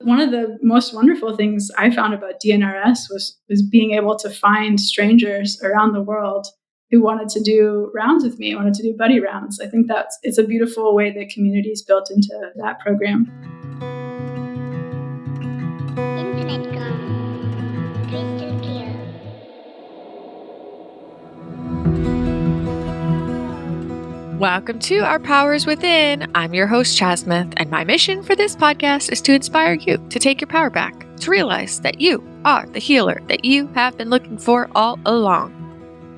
one of the most wonderful things I found about DNRS was being able to find strangers around the world who wanted to do rounds with me, wanted to do buddy rounds. I think it's a beautiful way that community is built into that program. Internet gone crystal clear. Welcome to Our Powers Within. I'm your host, Chasmith, and my mission for this podcast is to inspire you to take your power back, to realize that you are the healer that you have been looking for all along.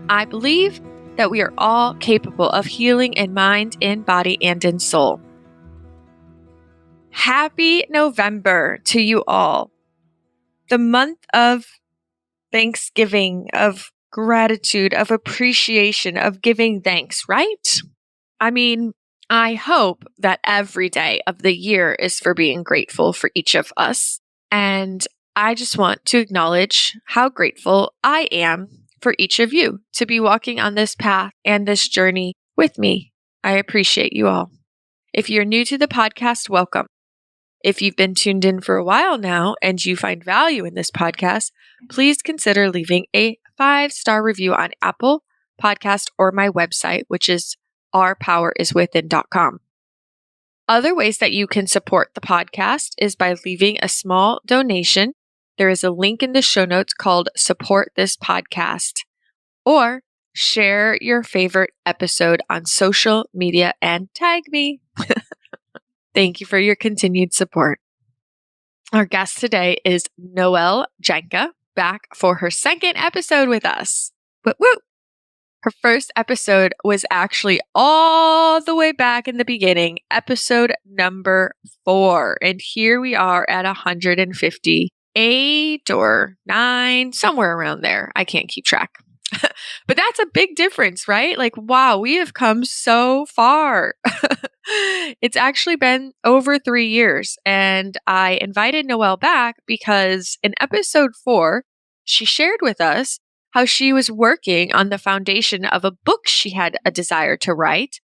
I believe that we are all capable of healing in mind, in body, and in soul. Happy November to you all. The month of Thanksgiving, of gratitude, of appreciation, of giving thanks, right? I mean, I hope that every day of the year is for being grateful for each of us. And I just want to acknowledge how grateful I am for each of you to be walking on this path and this journey with me. I appreciate you all. If you're new to the podcast, welcome. If you've been tuned in for a while now and you find value in this podcast, please consider leaving a 5-star review on Apple Podcast or my website, which is ourpoweriswithin.com. Other ways that you can support the podcast is by leaving a small donation. There is a link in the show notes called Support This Podcast, or share your favorite episode on social media and tag me. Thank you for your continued support. Our guest today is Noëlle Janka, back for her second episode with us. Woo woo! Her first episode was actually all the way back in the beginning, episode number 4. And here we are at 158 or 9, somewhere around there. I can't keep track. But that's a big difference, right? Like, wow, we have come so far. It's actually been over 3 years. And I invited Noëlle back because in episode 4, she shared with us how she was working on the foundation of a book she had a desire to write.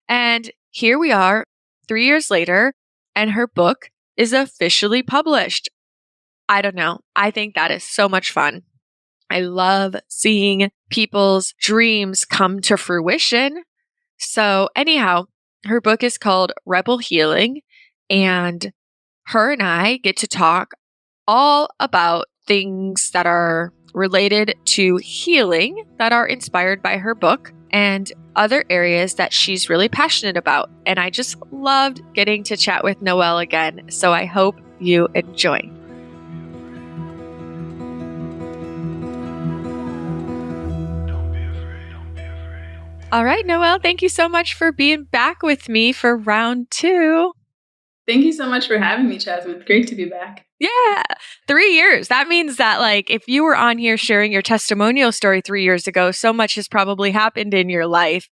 And here we are 3 years later, and her book is officially published. I don't know. I think that is so much fun. I love seeing people's dreams come to fruition. So anyhow, her book is called Rebel Healing, and her and I get to talk all about things that are related to healing that are inspired by her book and other areas that she's really passionate about. And I just loved getting to chat with Noëlle again. So I hope you enjoy. All right, Noëlle, thank you so much for being back with me for round 2. Thank you so much for having me, Chasmith. Great to be back. Yeah, 3 years. That means that, like, if you were on here sharing your testimonial story 3 years ago, so much has probably happened in your life.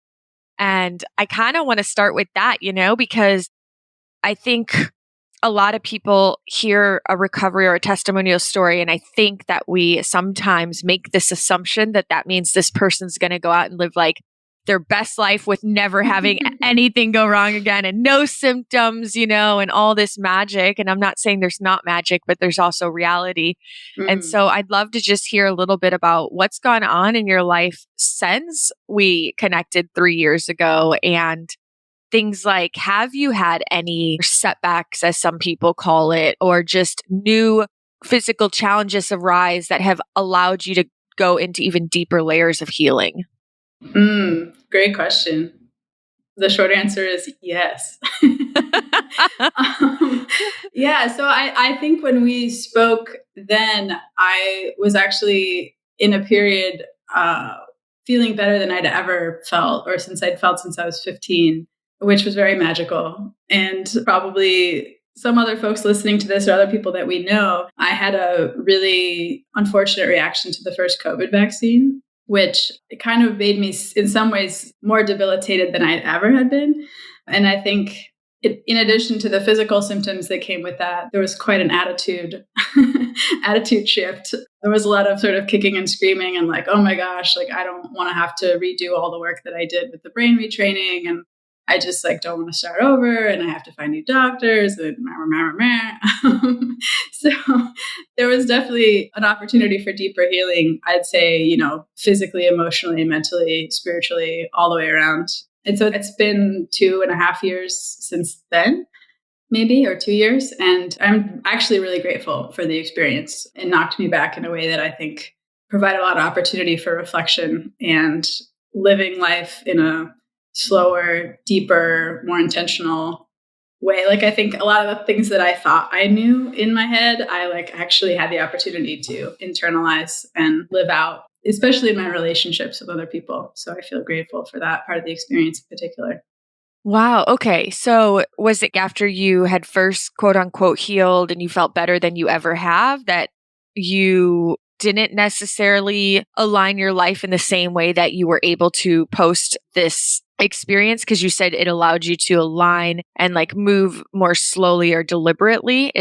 And I kind of want to start with that, because I think a lot of people hear a recovery or a testimonial story, and I think that we sometimes make this assumption that that means this person's going to go out and live like their best life with never having anything go wrong again and no symptoms, and all this magic. And I'm not saying there's not magic, but there's also reality. And so I'd love to just hear a little bit about what's gone on in your life since we connected 3 years ago, and things like, have you had any setbacks, as some people call it, or just new physical challenges arise that have allowed you to go into even deeper layers of healing? Great question. The short answer is yes. So I think when we spoke then, I was actually in a period feeling better than I'd ever felt, or since I'd felt since I was 15, which was very magical. And probably some other folks listening to this or other people that we know, I had a really unfortunate reaction to the first COVID vaccine, which kind of made me in some ways more debilitated than I ever had been. And I think in addition to the physical symptoms that came with that, there was quite an attitude shift. There was a lot of sort of kicking and screaming and like, oh my gosh, like I don't want to have to redo all the work that I did with the brain retraining. And I just like don't want to start over, and I have to find new doctors and was definitely an opportunity for deeper healing. I'd say, physically, emotionally, mentally, spiritually, all the way around. And so it's been 2.5 years since then, maybe, or 2 years. And I'm actually really grateful for the experience. It knocked me back in a way that I think provided a lot of opportunity for reflection and living life in a slower, deeper, more intentional way. Like, I think a lot of the things that I thought I knew in my head, I actually had the opportunity to internalize and live out, especially in my relationships with other people. So I feel grateful for that part of the experience in particular. Wow. Okay. So was it after you had first quote unquote healed and you felt better than you ever have that you didn't necessarily align your life in the same way that you were able to post this experience? Because you said it allowed you to align and move more slowly or deliberately.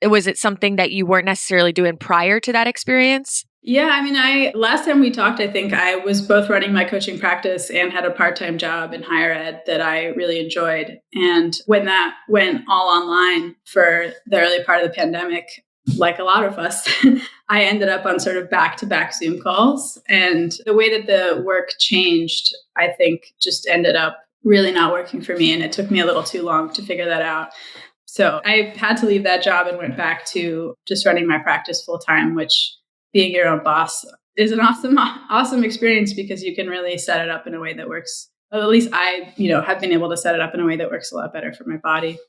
Was it something that you weren't necessarily doing prior to that experience? Yeah, I mean, last time we talked, I think I was both running my coaching practice and had a part-time job in higher ed that I really enjoyed. And when that went all online for the early part of the pandemic, like a lot of us, I ended up on sort of back-to-back Zoom calls. And the way that the work changed, I think, just ended up really not working for me. And it took me a little too long to figure that out. So I had to leave that job and went back to just running my practice full-time, which being your own boss is an awesome experience because you can really set it up in a way that works. Well, at least I, have been able to set it up in a way that works a lot better for my body.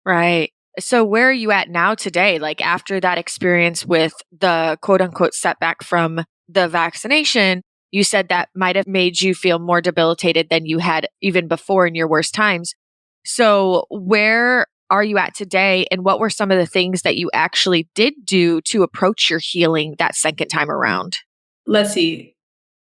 Right. So where are you at now today? After that experience with the quote unquote setback from the vaccination, you said that might have made you feel more debilitated than you had even before in your worst times. So where are you at today? And what were some of the things that you actually did do to approach your healing that second time around? Let's see.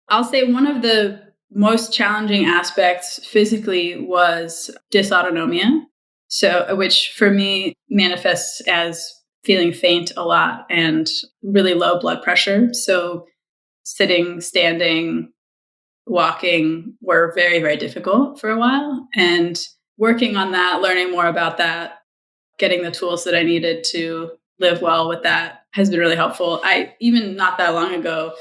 I'll say one of the most challenging aspects physically was dysautonomia. So, which for me manifests as feeling faint a lot and really low blood pressure. So, sitting, standing, walking were very, very difficult for a while. And working on that, learning more about that, getting the tools that I needed to live well with that has been really helpful. I, even not that long ago,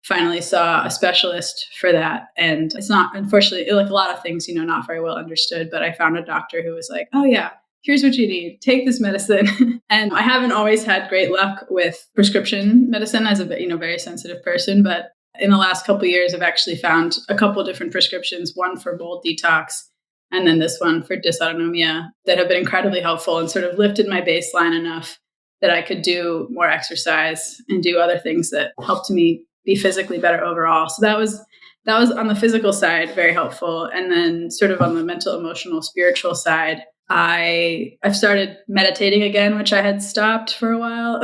finally saw a specialist for that. And it's not, unfortunately, like a lot of things, not very well understood, but I found a doctor who was like, oh yeah, here's what you need. Take this medicine. And I haven't always had great luck with prescription medicine as a very sensitive person, but in the last couple of years, I've actually found a couple of different prescriptions, one for bold detox and then this one for dysautonomia, that have been incredibly helpful and sort of lifted my baseline enough that I could do more exercise and do other things that helped me be physically better overall. So that was on the physical side, very helpful. And then sort of on the mental, emotional, spiritual side, I've started meditating again, which I had stopped for a while.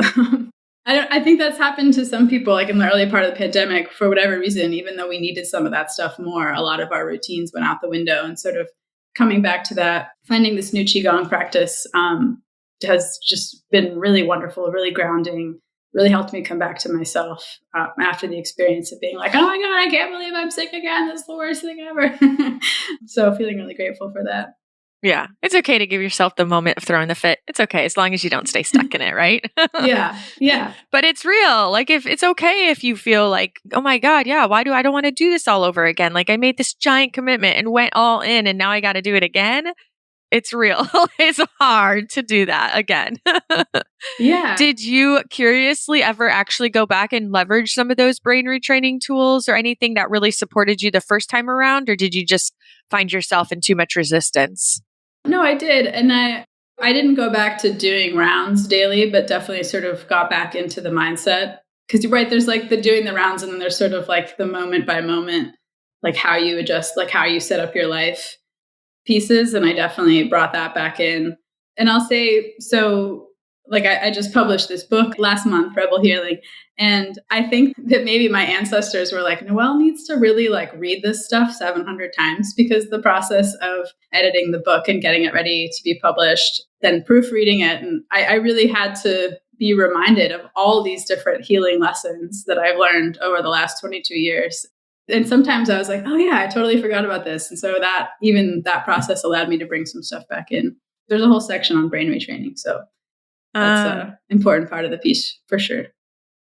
I think that's happened to some people, like in the early part of the pandemic, for whatever reason, even though we needed some of that stuff more, a lot of our routines went out the window. And sort of coming back to that, finding this new Qigong practice has just been really wonderful, really grounding, really helped me come back to myself after the experience of being like, oh my God, I can't believe I'm sick again. This is the worst thing ever. So feeling really grateful for that. Yeah. It's okay to give yourself the moment of throwing the fit. It's okay as long as you don't stay stuck in it, right? Yeah. Yeah. But it's real. If it's okay if you feel like, oh my God, yeah, I don't want to do this all over again? I made this giant commitment and went all in and now I got to do it again. It's real. It's hard to do that again. Yeah. Did you curiously ever actually go back and leverage some of those brain retraining tools or anything that really supported you the first time around? Or did you just find yourself in too much resistance? No, I did. And I didn't go back to doing rounds daily, but definitely sort of got back into the mindset. Because you're right, there's the doing the rounds and then there's sort of the moment by moment, how you adjust, how you set up your life pieces. And I definitely brought that back in. And I'll say, so I just published this book last month, Rebel Healing. And I think that maybe my ancestors were like, Noëlle needs to really read this stuff 700 times, because the process of editing the book and getting it ready to be published, then proofreading it. And I really had to be reminded of all these different healing lessons that I've learned over the last 22 years. And sometimes I was like, oh yeah, I totally forgot about this. And so that process allowed me to bring some stuff back in. There's a whole section on brain retraining. So That's Uh, a important part of the piece for sure.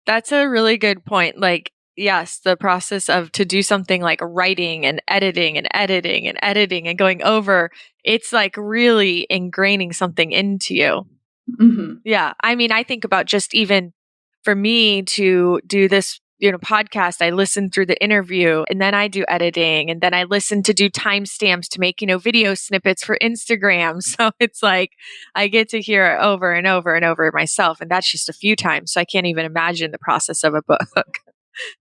that's a really good point. Like, yes, the process of to do something like writing and editing and editing and editing and going over, it's like really ingraining something into you. Hmm. Yeah. I mean, I think about just even for me to do this, podcast, I listen through the interview and then I do editing and then I listen to do timestamps to make, video snippets for Instagram. So it's like I get to hear it over and over and over myself. And that's just a few times. So I can't even imagine the process of a book.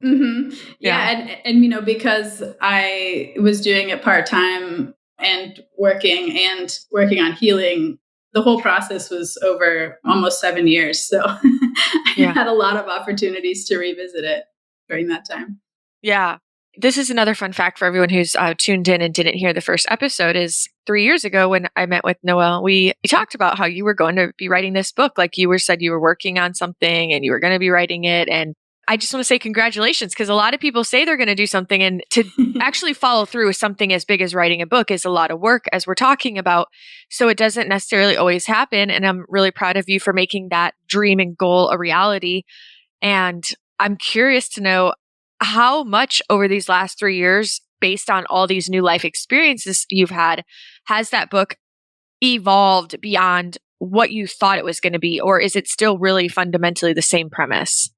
Hmm. Yeah. Yeah, and because I was doing it part time and working on healing, the whole process was over almost 7 years. So I Yeah. had a lot of opportunities to revisit it during that time. Yeah. This is another fun fact for everyone who's tuned in and didn't hear the first episode is 3 years ago when I met with Noëlle, we talked about how you were going to be writing this book. Like you said you were working on something and you were going to be writing it. And I just want to say congratulations because a lot of people say they're going to do something and to actually follow through with something as big as writing a book is a lot of work as we're talking about. So it doesn't necessarily always happen. And I'm really proud of you for making that dream and goal a reality. And I'm curious to know how much over these last 3 years, based on all these new life experiences you've had, has that book evolved beyond what you thought it was going to be? Or is it still really fundamentally the same premise?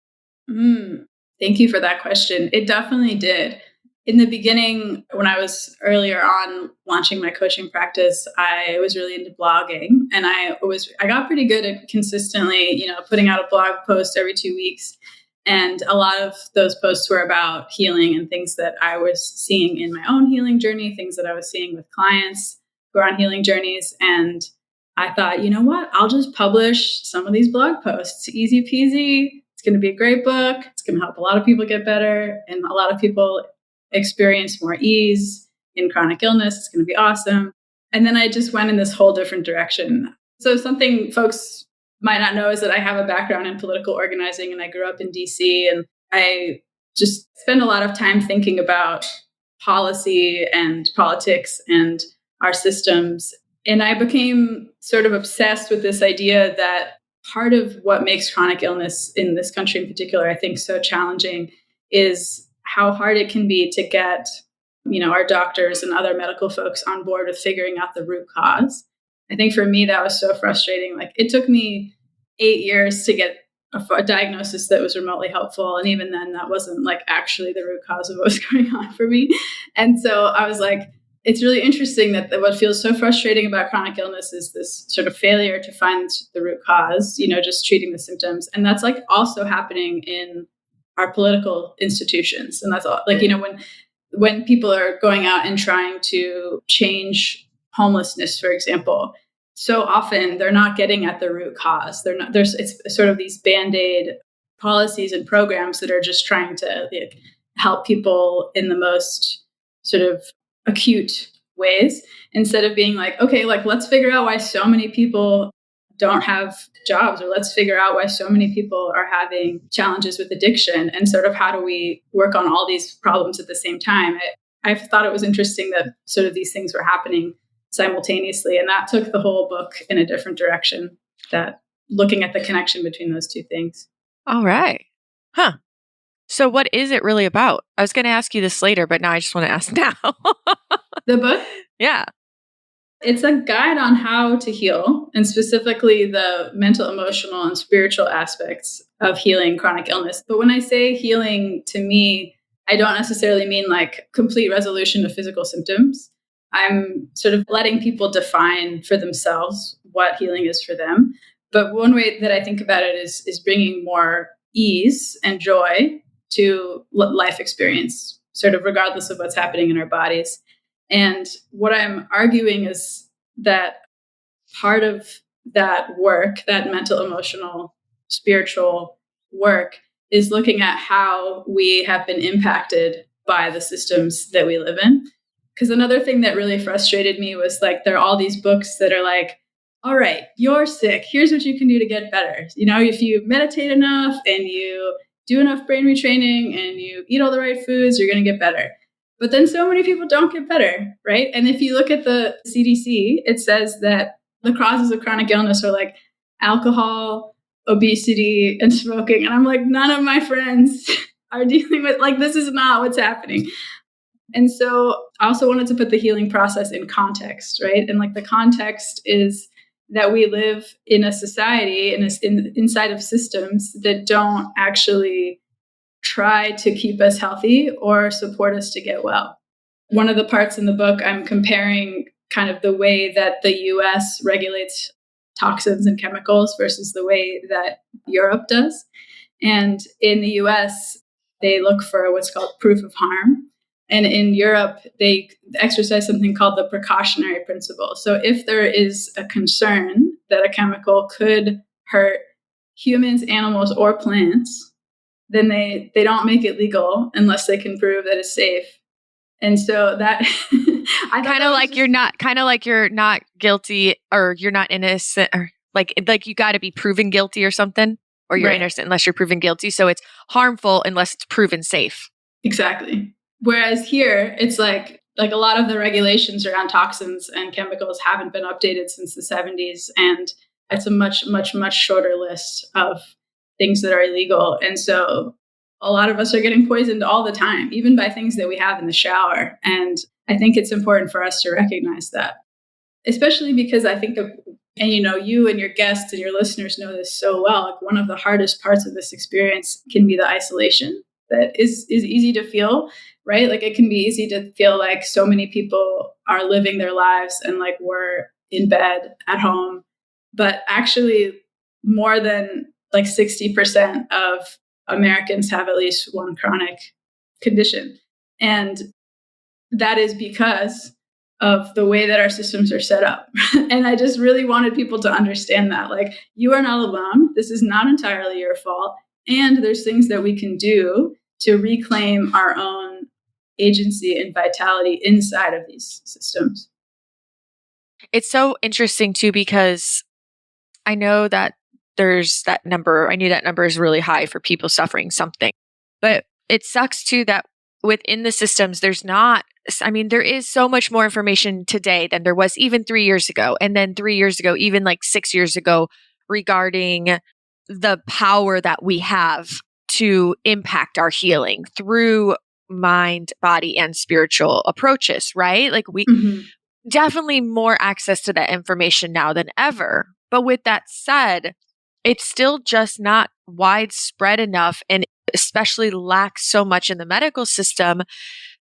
Mm, thank you for that question. It definitely did. In the beginning, when I was earlier on launching my coaching practice, I was really into blogging, and I got pretty good at consistently, putting out a blog post every 2 weeks. And a lot of those posts were about healing and things that I was seeing in my own healing journey, things that I was seeing with clients who are on healing journeys. And I thought, you know what? I'll just publish some of these blog posts. Easy peasy. It's going to be a great book. It's going to help a lot of people get better and a lot of people experience more ease in chronic illness. It's going to be awesome. And then I just went in this whole different direction. So, something folks might not know is that I have a background in political organizing and I grew up in DC, and I just spend a lot of time thinking about policy and politics and our systems. And I became sort of obsessed with this idea that part of what makes chronic illness in this country in particular, I think, so challenging is how hard it can be to get, our doctors and other medical folks on board with figuring out the root cause. I think for me, that was so frustrating. Like it took me 8 years to get a diagnosis that was remotely helpful. And even then, that wasn't like actually the root cause of what was going on for me. And so I was like, it's really interesting that what feels so frustrating about chronic illness is this sort of failure to find the root cause, just treating the symptoms. And that's like also happening in our political institutions. And that's all like, when people are going out and trying to change homelessness, for example, so often they're not getting at the root cause. They're not, it's sort of these band-aid policies and programs that are just trying to help people in the most sort of acute ways, instead of being like, okay, like let's figure out why so many people don't have jobs, or let's figure out why so many people are having challenges with addiction, and sort of how do we work on all these problems at the same time. I thought it was interesting that sort of these things were happening simultaneously, and that took the whole book in a different direction, that looking at the connection between those two things. All right. Huh. So what is it really about? I was going to ask you this later, but now I just want to ask now. The book? Yeah. It's a guide on how to heal, and specifically the mental, emotional, and spiritual aspects of healing chronic illness. But when I say healing, to me, I don't necessarily mean like complete resolution of physical symptoms. I'm sort of letting people define for themselves what healing is for them. But one way that I think about it is bringing more ease and joy to life experience, sort of regardless of what's happening in our bodies. And what I'm arguing is that part of that work, that mental, emotional, spiritual work, is looking at how we have been impacted by the systems that we live in. Because another thing that really frustrated me was like, there are all these books that are like, all right, you're sick. Here's what you can do to get better. If you meditate enough and you do enough brain retraining and you eat all the right foods, you're going to get better. But then so many people don't get better, right? And if you look at the CDC, it says that the causes of chronic illness are like alcohol, obesity, and smoking. And I'm like, none of my friends are dealing with, like, this is not what's happening. And so I also wanted to put the healing process in context, right? And like the context is that we live in a society inside of systems that don't actually try to keep us healthy or support us to get well. One of the parts in the book, I'm comparing kind of the way that the US regulates toxins and chemicals versus the way that Europe does. And in the US, they look for what's called proof of harm. And in Europe, they exercise something called the precautionary principle. So if there is a concern that a chemical could hurt humans, animals, or plants, then they don't make it legal unless they can prove that it's safe. And so that I kind of like you're not guilty or you're not innocent, or like you got to be proven guilty or something, or you're innocent unless you're proven guilty. So it's harmful unless it's proven safe. Exactly. Whereas here, it's like a lot of the regulations around toxins and chemicals haven't been updated since the 70s. And it's a much, much, much shorter list of things that are illegal. And so a lot of us are getting poisoned all the time, even by things that we have in the shower. And I think it's important for us to recognize that, especially because I think and you and your guests and your listeners know this so well, like one of the hardest parts of this experience can be the isolation that is easy to feel, right? Like it can be easy to feel like so many people are living their lives and like we're in bed at home. But actually more than like 60% of Americans have at least one chronic condition. And that is because of the way that our systems are set up. And I just really wanted people to understand that, like, you are not alone. This is not entirely your fault. And there's things that we can do to reclaim our own agency and vitality inside of these systems. It's so interesting too, because I know that there's that number. I knew that number is really high for people suffering something, but it sucks too that within the systems, there is so much more information today than there was even 3 years ago. And then 3 years ago, even like 6 years ago, regarding the power that we have to impact our healing through mind, body, and spiritual approaches, right? Like we definitely more access to that information now than ever. But with that said, it's still just not widespread enough, and especially lacks so much in the medical system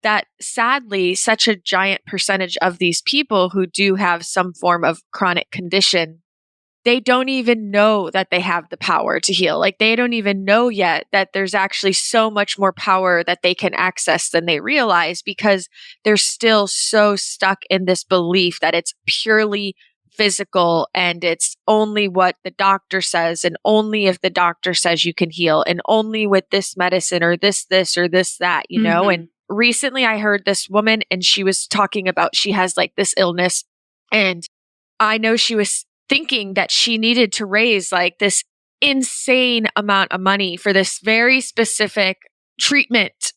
that sadly, such a giant percentage of these people who do have some form of chronic condition, they don't even know that they have the power to heal. Like they don't even know yet that there's actually so much more power that they can access than they realize, because they're still so stuck in this belief that it's purely physical and it's only what the doctor says, and only if the doctor says you can heal, and only with this medicine or this or this, that, you know? And recently I heard this woman and she was talking about, she has like this illness, and I know she was thinking that she needed to raise like this insane amount of money for this very specific treatment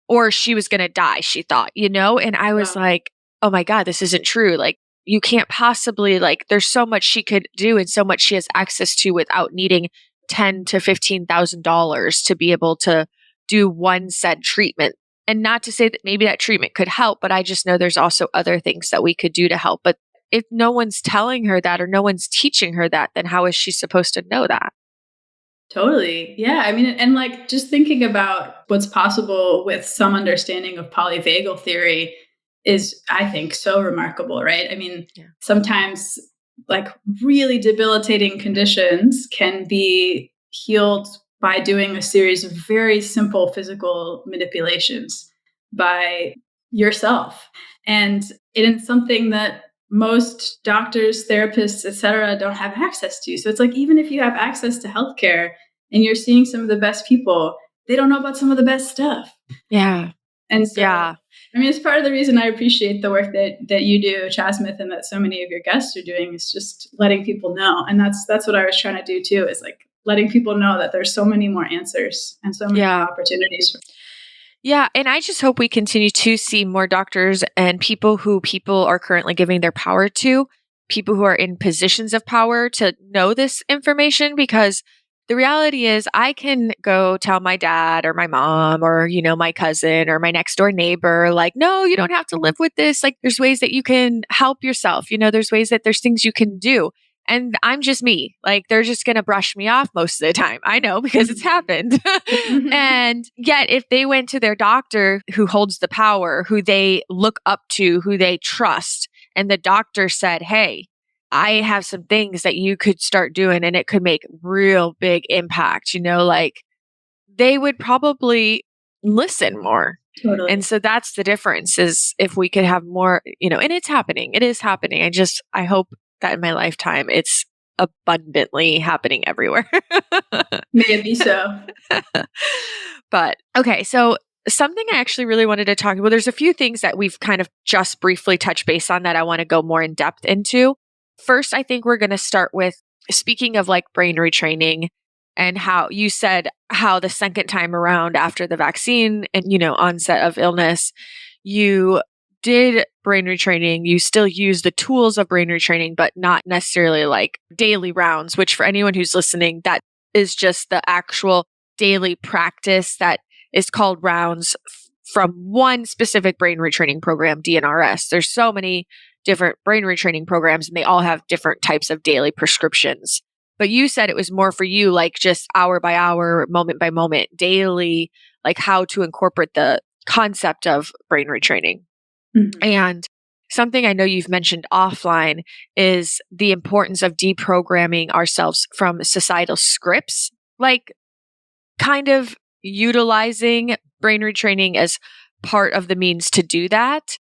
or she was going to die, she thought, you know? And I was like, oh my God, this isn't true. Like, you can't possibly, like, there's so much she could do and so much she has access to without needing $10,000 to $15,000 to be able to do one said treatment. And not to say that maybe that treatment could help, but I just know there's also other things that we could do to help. But if no one's telling her that or no one's teaching her that, then how is she supposed to know that? Totally. Yeah. I mean, and like just thinking about what's possible with some understanding of polyvagal theory is, I think, so remarkable, right? I mean, sometimes like really debilitating conditions can be healed by doing a series of very simple physical manipulations by yourself. And it is something that most doctors, therapists, et cetera, don't have access to. So it's like, even if you have access to healthcare and you're seeing some of the best people, they don't know about some of the best stuff. Yeah. And so, I mean, it's part of the reason I appreciate the work that you do, Chasmith, and that so many of your guests are doing, is just letting people know. And that's what I was trying to do too, is like letting people know that there's so many more answers and so many more opportunities. Yeah. And I just hope we continue to see more doctors and people who people are currently giving their power to people who are in positions of power to know this information, because the reality is I can go tell my dad or my mom or, my cousin or my next door neighbor, like, no, you don't have to live with this. Like, there's ways that you can help yourself. There's ways that there's things you can do. And I'm just me. Like, they're just going to brush me off most of the time. I know, because it's happened. And yet, if they went to their doctor who holds the power, who they look up to, who they trust, and the doctor said, hey, I have some things that you could start doing and it could make real big impact, like they would probably listen more. Totally. And so that's the difference, is if we could have more, and it's happening. It is happening. I hope that in my lifetime, it's abundantly happening everywhere. May it be so. But okay, so something I actually really wanted to talk about, there's a few things that we've kind of just briefly touched base on that I want to go more in depth into. First, I think we're going to start with, speaking of like brain retraining, and how you said how the second time around after the vaccine and, onset of illness, you did brain retraining. You still use the tools of brain retraining, but not necessarily like daily rounds, which for anyone who's listening, that is just the actual daily practice that is called rounds from one specific brain retraining program, DNRS. There's so many different brain retraining programs, and they all have different types of daily prescriptions. But you said it was more for you, like just hour by hour, moment by moment, daily, like how to incorporate the concept of brain retraining. Mm-hmm. And something I know you've mentioned offline is the importance of deprogramming ourselves from societal scripts, like kind of utilizing brain retraining as part of the means to do that.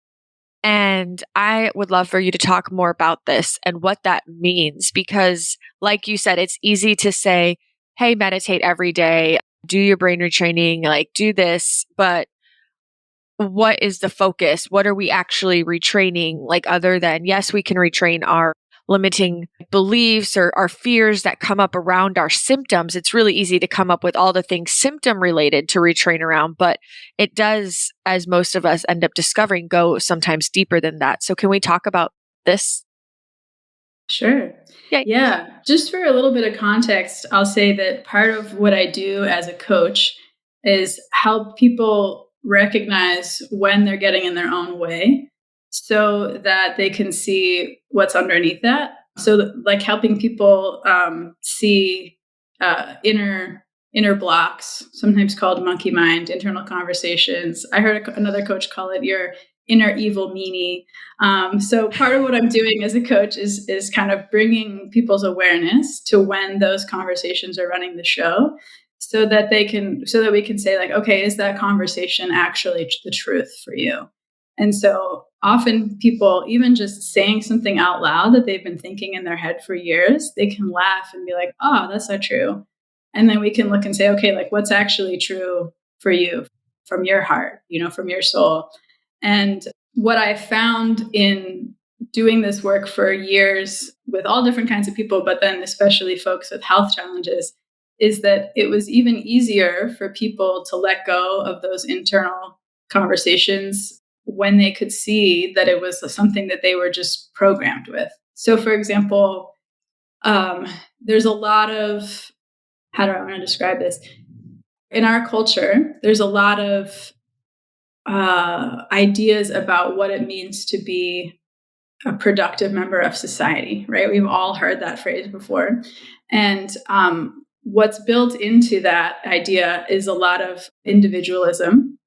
And I would love for you to talk more about this and what that means, because like you said, it's easy to say, hey, meditate every day, do your brain retraining, like do this, but what is the focus? What are we actually retraining? Like, other than, yes, we can retrain our limiting beliefs or our fears that come up around our symptoms. It's really easy to come up with all the things symptom related to retrain around, but it does, as most of us end up discovering, go sometimes deeper than that. So can we talk about this? Sure. Yeah. Just for a little bit of context, I'll say that part of what I do as a coach is help people recognize when they're getting in their own way so that they can see what's underneath that. So like helping people see inner blocks, sometimes called monkey mind, internal conversations. I heard another coach call it your inner evil meanie. So part of what I'm doing as a coach is kind of bringing people's awareness to when those conversations are running the show, so that we can say like, okay, is that conversation actually the truth for you? And so often people, even just saying something out loud that they've been thinking in their head for years, they can laugh and be like, oh, that's not true. And then we can look and say, okay, like what's actually true for you from your heart, from your soul. And what I found in doing this work for years with all different kinds of people, but then especially folks with health challenges, is that it was even easier for people to let go of those internal conversations when they could see that it was something that they were just programmed with. So, for example, there's a lot of, how do I want to describe this? In our culture, there's a lot of ideas about what it means to be a productive member of society, right? We've all heard that phrase before. And what's built into that idea is a lot of individualism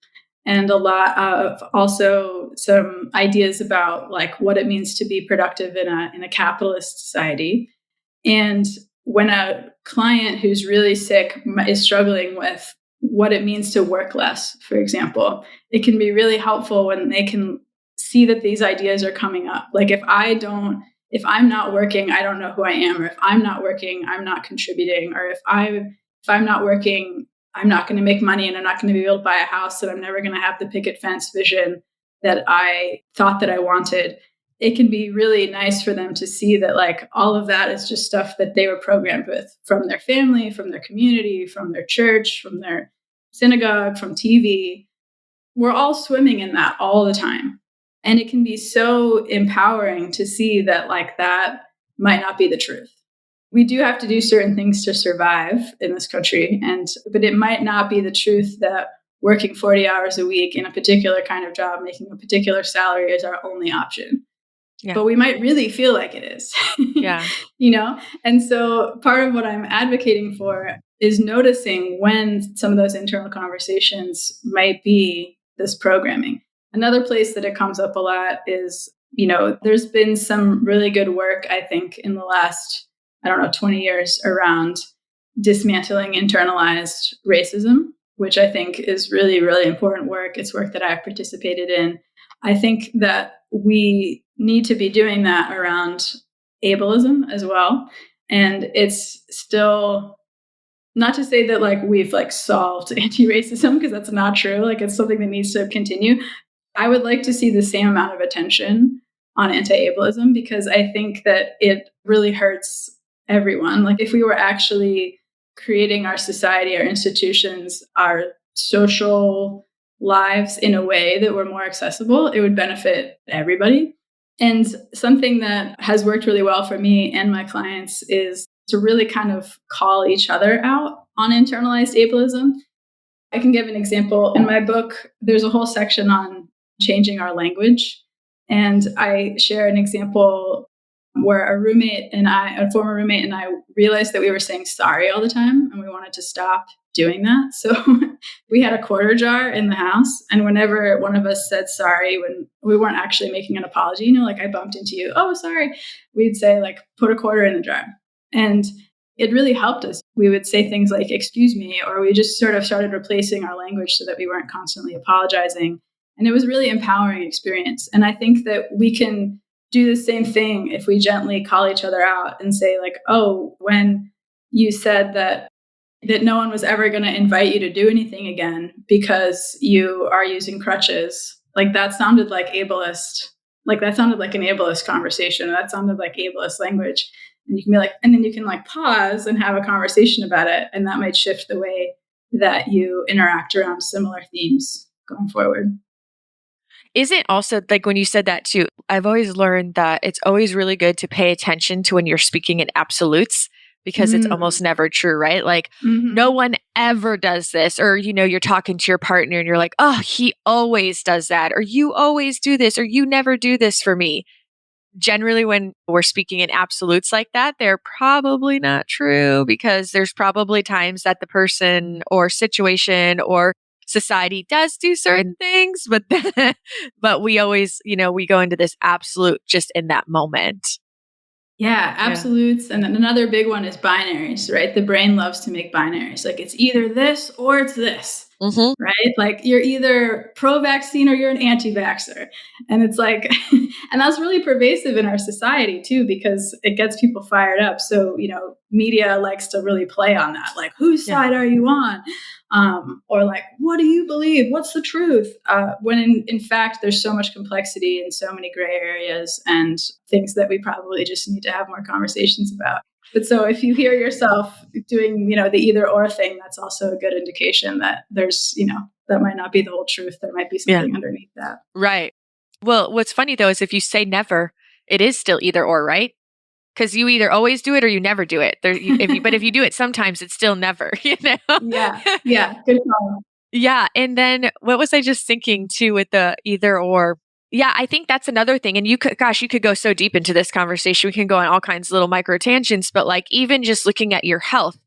and a lot of also some ideas about like what it means to be productive in a capitalist society. And when a client who's really sick is struggling with what it means to work less, for example, it can be really helpful when they can see that these ideas are coming up. Like if I'm not working, I don't know who I am, or if I'm not working, I'm not contributing, or if I'm not working, I'm not going to make money and I'm not going to be able to buy a house, and I'm never going to have the picket fence vision that I thought that I wanted. It can be really nice for them to see that like all of that is just stuff that they were programmed with from their family, from their community, from their church, from their synagogue, from TV. We're all swimming in that all the time. And it can be so empowering to see that like that might not be the truth. We do have to do certain things to survive in this country, but it might not be the truth that working 40 hours a week in a particular kind of job, making a particular salary is our only option. Yeah. But we might really feel like it is. Yeah. And so part of what I'm advocating for is noticing when some of those internal conversations might be this programming. Another place that it comes up a lot is, there's been some really good work, I think, in the last, 20 years around dismantling internalized racism, which I think is really, really important work. It's work that I've participated in. I think that we need to be doing that around ableism as well. And it's still not to say that like we've like solved anti-racism, because that's not true. Like it's something that needs to continue. I would like to see the same amount of attention on anti-ableism, because I think that it really hurts everyone. Like if we were actually creating our society, our institutions, our social lives in a way that were more accessible, it would benefit everybody. And something that has worked really well for me and my clients is to really kind of call each other out on internalized ableism. I can give an example. In my book, there's a whole section on changing our language. And I share an example where a former roommate and I realized that we were saying sorry all the time and we wanted to stop doing that. So we had a quarter jar in the house. And whenever one of us said sorry, when we weren't actually making an apology, like I bumped into you, oh, sorry, we'd say like, put a quarter in the jar. And it really helped us. We would say things like, excuse me, or we just sort of started replacing our language so that we weren't constantly apologizing. And it was a really empowering experience. And I think that we can do the same thing if we gently call each other out and say like, oh, when you said that no one was ever going to invite you to do anything again because you are using crutches, like that sounded like ableist. Like that sounded like an ableist conversation. That sounded like ableist language. And you can be like, and then you can like pause and have a conversation about it. And that might shift the way that you interact around similar themes going forward. Isn't also like when you said that too, I've always learned that it's always really good to pay attention to when you're speaking in absolutes, because it's almost never true, right? Like no one ever does this, or, you're talking to your partner and you're like, oh, he always does that, or you always do this, or you never do this for me. Generally, when we're speaking in absolutes like that, they're probably not true, because there's probably times that the person or situation or society does do certain things, but we always, we go into this absolute just in that moment. Yeah, absolutes. Yeah. And then another big one is binaries, right? The brain loves to make binaries. Like it's either this or it's this, right? Like you're either pro-vaccine or you're an anti-vaxxer. And it's like, and that's really pervasive in our society too, because it gets people fired up. So, media likes to really play on that. Like, whose side are you on? Or like, what do you believe? What's the truth? When in fact, there's so much complexity and so many gray areas and things that we probably just need to have more conversations about. But so if you hear yourself doing, the either or thing, that's also a good indication that there's, that might not be the whole truth. There might be something underneath that. Right. Well, what's funny though, is if you say never, it is still either or, right? Because you either always do it or you never do it. But if you do it sometimes, it's still never, Yeah. Good call. Yeah. And then what was I just thinking too with the either or? Yeah, I think that's another thing. And you could go so deep into this conversation. We can go on all kinds of little micro tangents, but like even just looking at your health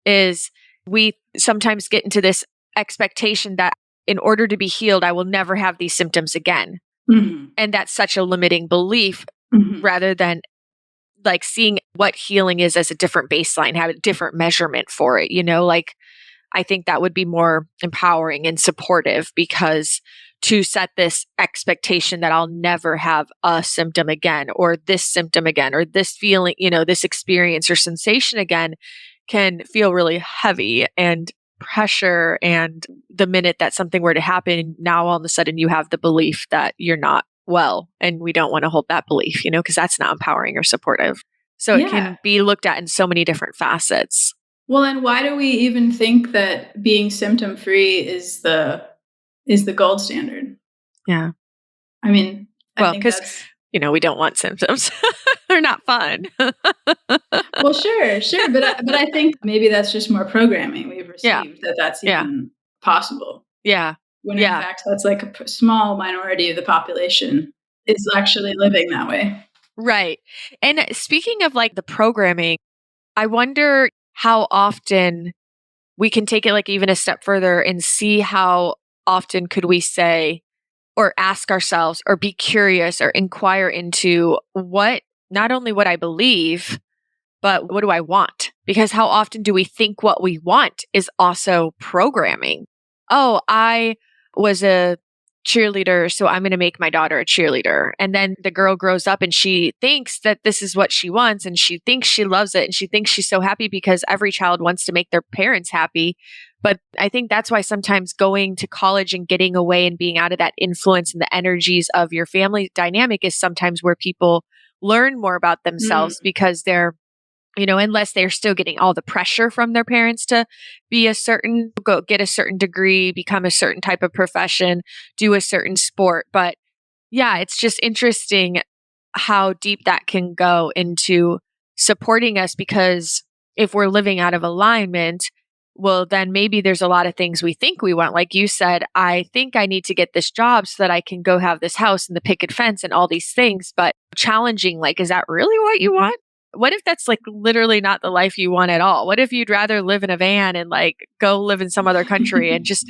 is we sometimes get into this expectation that in order to be healed, I will never have these symptoms again. And that's such a limiting belief rather than like seeing what healing is as a different baseline, have a different measurement for it, like I think that would be more empowering and supportive, because to set this expectation that I'll never have a symptom again, or this symptom again, or this feeling, this experience or sensation again can feel really heavy and pressure. And the minute that something were to happen, now all of a sudden you have the belief that you're not well. And we don't want to hold that belief, because that's not empowering or supportive. So it can be looked at in so many different facets. Well, and why do we even think that being symptom free is the gold standard? Yeah. I mean, I Well, think because, that's we don't want symptoms. They're not fun. well, sure, but I think maybe that's just more programming we've Yeah. received that that's Yeah. even possible. Yeah. When in Yeah. fact that's like a small minority of the population is actually living that way. Right. And speaking of like the programming, I wonder how often we can take it like even a step further and see how often could we say or ask ourselves or be curious or inquire into what, not only what I believe, but what do I want? Because how often do we think what we want is also programming? Oh, I was a cheerleader, so I'm going to make my daughter a cheerleader. And then the girl grows up and she thinks that this is what she wants and she thinks she loves it and she thinks she's so happy because every child wants to make their parents happy. But I think that's why sometimes going to college and getting away and being out of that influence and the energies of your family dynamic is sometimes where people learn more about themselves because they're unless they're still getting all the pressure from their parents to go get a certain degree, become a certain type of profession, do a certain sport. But yeah, it's just interesting how deep that can go into supporting us because if we're living out of alignment, well, then maybe there's a lot of things we think we want. Like you said, I think I need to get this job so that I can go have this house and the picket fence and all these things. But challenging, like, is that really what you want? What if that's like literally not the life you want at all? What if you'd rather live in a van and like go live in some other country and just,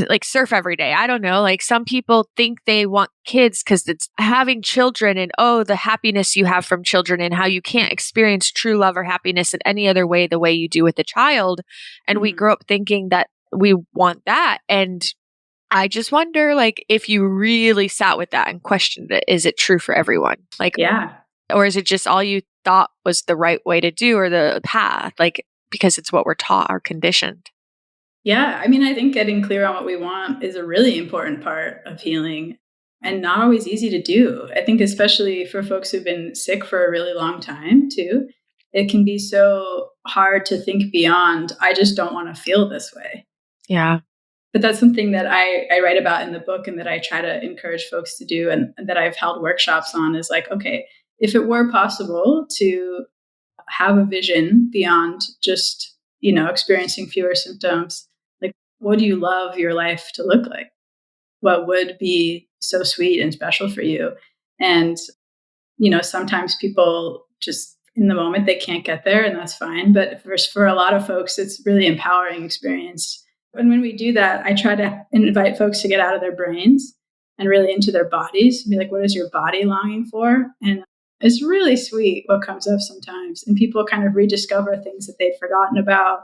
like surf every day? I don't know. Like some people think they want kids because it's having children and the happiness you have from children and how you can't experience true love or happiness in any other way the way you do with a child. And we grow up thinking that we want that. And I just wonder, like, if you really sat with that and questioned it, is it true for everyone? Like, Yeah. or is it just all you thought was the right way to do or the path? Like, because it's what we're taught or conditioned. Yeah. I mean, I think getting clear on what we want is a really important part of healing and not always easy to do. I think, especially for folks who've been sick for a really long time, too, it can be so hard to think beyond, I just don't want to feel this way. Yeah. But that's something that I write about in the book and that I try to encourage folks to do and that I've held workshops on is like, okay, if it were possible to have a vision beyond just, experiencing fewer symptoms, like what do you love your life to look like? What would be so sweet and special for you? And, sometimes people just in the moment they can't get there and that's fine. But for a lot of folks, it's really empowering experience. And when we do that, I try to invite folks to get out of their brains and really into their bodies and be like, what is your body longing for? And it's really sweet what comes up sometimes. And people kind of rediscover things that they'd forgotten about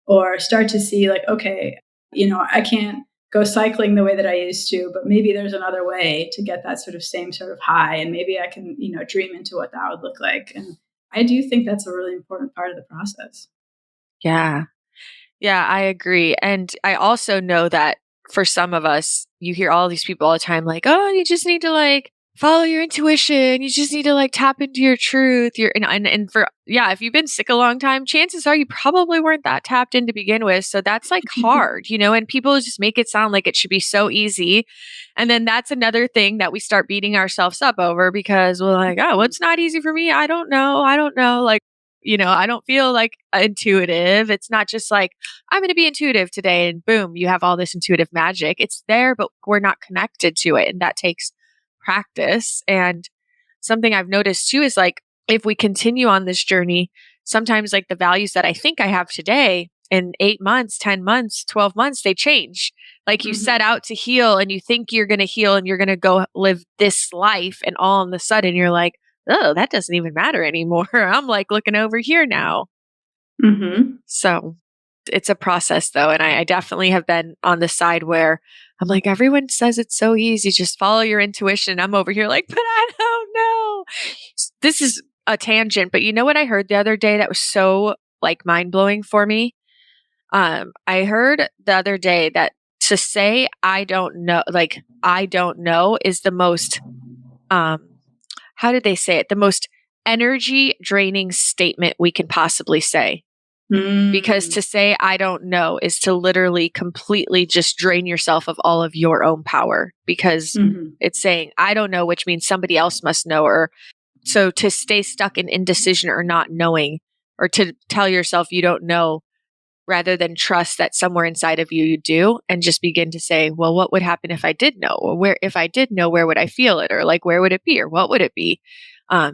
or start to see like, okay, I can't go cycling the way that I used to, but maybe there's another way to get that sort of same sort of high. And maybe I can, dream into what that would look like. And I do think that's a really important part of the process. Yeah. Yeah, I agree. And I also know that for some of us, you hear all these people all the time like, oh, you just need to like follow your intuition. You just need to like tap into your truth. And for, yeah, if you've been sick a long time, chances are you probably weren't that tapped in to begin with. So that's like hard, and people just make it sound like it should be so easy. And then that's another thing that we start beating ourselves up over because we're like, oh, it's not easy for me. I don't know. Like, I don't feel like intuitive. It's not just like, I'm going to be intuitive today and boom, you have all this intuitive magic. It's there, but we're not connected to it. And that takes practice. And something I've noticed too is like, if we continue on this journey, sometimes like the values that I think I have today in 8 months, 10 months, 12 months, they change. Like you set out to heal and you think you're going to heal and you're going to go live this life. And all of a sudden you're like, oh, that doesn't even matter anymore. I'm like looking over here now. So it's a process though. And I definitely have been on the side where I'm like, everyone says it's so easy. Just follow your intuition. I'm over here like, but I don't know. This is a tangent, but you know what I heard the other day that was so like mind blowing for me? I heard the other day that to say, I don't know, like, I don't know is the most, how did they say it? The most energy draining statement we can possibly say. Because to say, I don't know, is to literally completely just drain yourself of all of your own power, because it's saying, I don't know, which means somebody else must know. Or so to stay stuck in indecision or not knowing, or to tell yourself you don't know, rather than trust that somewhere inside of you, you do, and just begin to say, well, what would happen if I did know? Or if I did know, where would I feel it? Or like, where would it be? Or what would it be?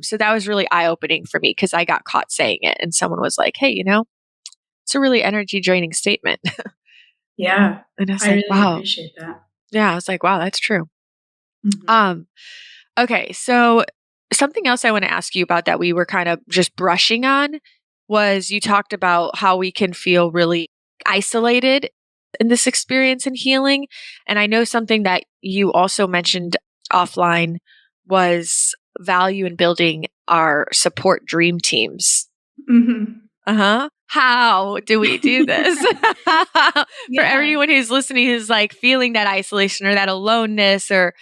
So that was really eye-opening for me, because I got caught saying it and someone was like, hey, it's a really energy draining statement. Yeah. And I was I like, really wow. appreciate that. Yeah, I was like, wow, that's true. Okay, so something else I want to ask you about that we were kind of just brushing on was, you talked about how we can feel really isolated in this experience and healing. And I know something that you also mentioned offline was value in building our support dream teams. How do we do this? For everyone who's listening, who's like feeling that isolation or that aloneness, or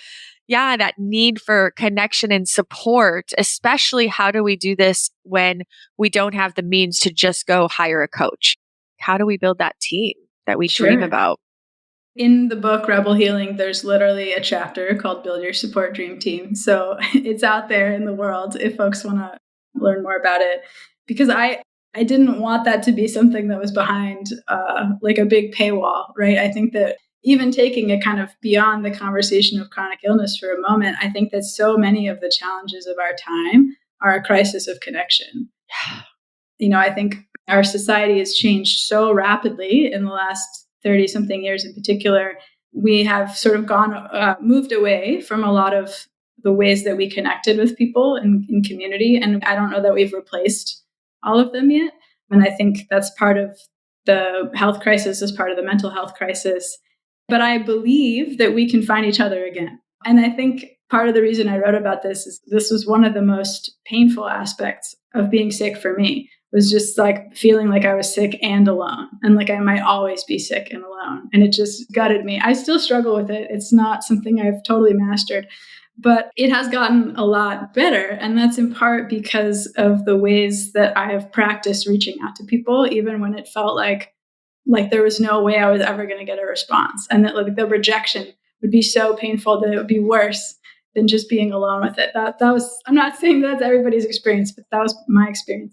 that need for connection and support, especially how do we do this when we don't have the means to just go hire a coach? How do we build that team that we dream about? In the book, Rebel Healing, there's literally a chapter called Build Your Support Dream Team. So it's out there in the world if folks want to learn more about it. Because I didn't want that to be something that was behind like a big paywall, right? I think that even taking it kind of beyond the conversation of chronic illness for a moment, I think that so many of the challenges of our time are a crisis of connection. I think our society has changed so rapidly in the last 30 something years in particular. We have sort of moved away from a lot of the ways that we connected with people in community. And I don't know that we've replaced all of them yet. And I think that's part of the health crisis, is part of the mental health crisis. But I believe that we can find each other again. And I think part of the reason I wrote about this is this was one of the most painful aspects of being sick for me, was just like feeling like I was sick and alone, and like I might always be sick and alone. And it just gutted me. I still struggle with it. It's not something I've totally mastered, but it has gotten a lot better. And that's in part because of the ways that I have practiced reaching out to people, even when it felt like there was no way I was ever going to get a response. And that like the rejection would be so painful that it would be worse than just being alone with it. That was, I'm not saying that's everybody's experience, but that was my experience.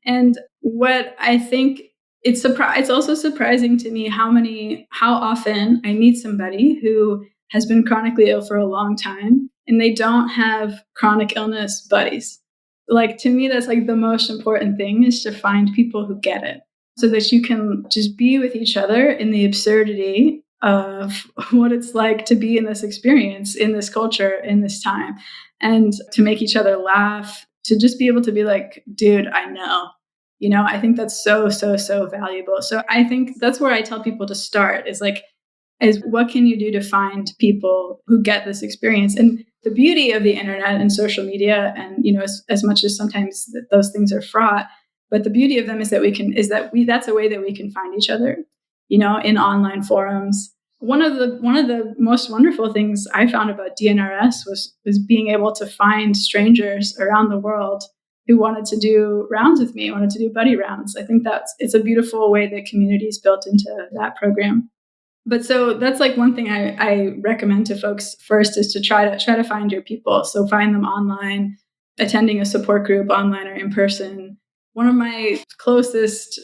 And what I think it's also surprising to me how often I meet somebody who has been chronically ill for a long time and they don't have chronic illness buddies. Like, to me, that's like the most important thing, is to find people who get it, so that you can just be with each other in the absurdity of what it's like to be in this experience, in this culture, in this time, and to make each other laugh, to just be able to be like, dude, I know. I think that's so, so, so valuable. So I think that's where I tell people to start, is what can you do to find people who get this experience? And the beauty of the internet and social media, and as much as sometimes those things are fraught, but the beauty of them is that that's a way that we can find each other, in online forums. One of the most wonderful things I found about DNRS was being able to find strangers around the world who wanted to do rounds with me, wanted to do buddy rounds. I think it's a beautiful way that community is built into that program. But so that's like one thing I recommend to folks first, is to try to find your people. So find them online, attending a support group online or in person. One of my closest,